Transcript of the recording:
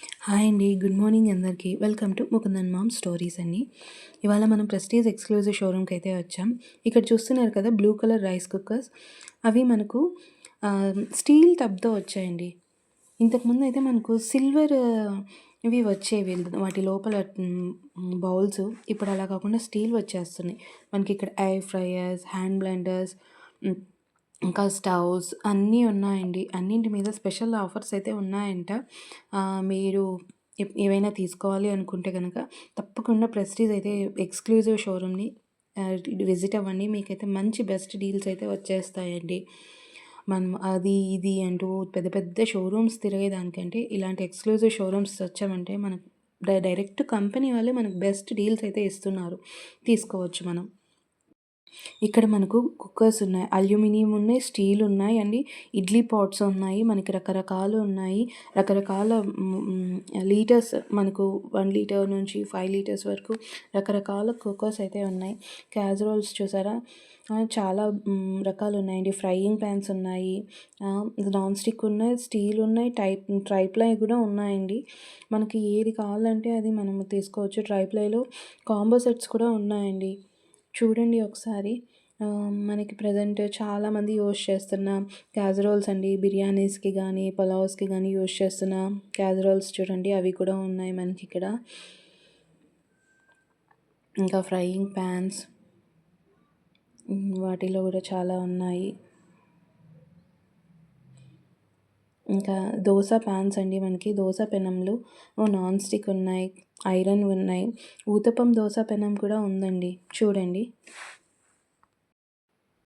Hi అండి. Good morning అందరికీ. Welcome to Mukundan mom stories అండి. ఇవాళ మనం ప్రెస్టీజ్ ఎక్స్‌క్లూజివ్ షోరూమ్‌కైతే వచ్చాం. ఇక్కడ చూస్తున్నారు కదా బ్లూ కలర్ రైస్ కుక్కర్స్. అవి మనకు స్టీల్ టబ్‌తో వచ్చాయండి. ఇంతకుముందయితే మనకు సిల్వర్ ఇవి వచ్చేవి వాటి లోపల బౌల్స్. ఇప్పుడు అలా కాకుండా స్టీల్ వచ్చేస్తున్నాయి. మనకిక్కడ ఎయిర్ ఫ్రైయర్స్, హ్యాండ్ బ్లెండర్స్, హ్మ్, ఇంకా స్టవ్స్ అన్నీ ఉన్నాయండి. అన్నింటి మీద స్పెషల్ ఆఫర్స్ అయితే ఉన్నాయంట. మీరు ఏవైనా తీసుకోవాలి అనుకుంటే గనక తప్పకుండా ప్రెస్టీజ్ అయితే ఎక్స్‌క్లూజివ్ షోరూమ్‌ని విజిట్ అవ్వండి. మీకైతే మంచి బెస్ట్ డీల్స్ అయితే వచ్చేస్తాయండి. మనం అది ఇది అంటూ పెద్ద పెద్ద షోరూమ్స్ తిరిగేదానికంటే ఇలాంటి ఎక్స్‌క్లూజివ్ షోరూమ్స్ వచ్చామంటే మనకు డైరెక్ట్ కంపెనీ వాళ్ళే మనకు బెస్ట్ డీల్స్ అయితే ఇస్తున్నారు. తీసుకోవచ్చు మనం. ఇక్కడ మనకు కుక్కర్స్ ఉన్నాయి. అల్యూమినియం ఉన్నాయి, స్టీల్ ఉన్నాయి అండి. ఇడ్లీ పాట్స్ ఉన్నాయి. మనకి రకరకాలు ఉన్నాయి. రకరకాల లీటర్స్ మనకు 1 లీటర్ నుంచి 5 లీటర్స్ వరకు రకరకాల కుక్కర్స్ అయితే ఉన్నాయి. క్యాజరోల్స్ చూసారా? చాలా రకాలు ఉన్నాయండి. ఫ్రైయింగ్ పాన్స్ ఉన్నాయి. నాన్ స్టిక్ ఉన్నాయి, స్టీల్ ఉన్నాయి, ట్రైప్లై కూడా ఉన్నాయండి. మనకి ఏది కావాలంటే అది మనం తీసుకోవచ్చు. ట్రైప్లైలో కాంబో సెట్స్ కూడా ఉన్నాయండి. చూడండి ఒకసారి. మనకి ప్రెజెంట్ చాలామంది యూజ్ చేస్తున్న క్యాజరోల్స్ అండి. బిర్యానీస్‌కి గానీ, పులావ్స్‌కి గానీ యూజ్ చేస్తున్న క్యాజరోల్స్ చూడండి. అవి కూడా ఉన్నాయి మనకిక్కడ. ఇంకా ఫ్రైయింగ్ పాన్స్ వాటిలో కూడా చాలా ఉన్నాయి. ఇంకా దోస పాన్స్ అండి. మనకి దోస పెనంలు నాన్ స్టిక్ ఉన్నాయి, ఐరన్ ఉన్నాయి. ఊతప్పం దోస పెనం కూడా ఉందండి. చూడండి.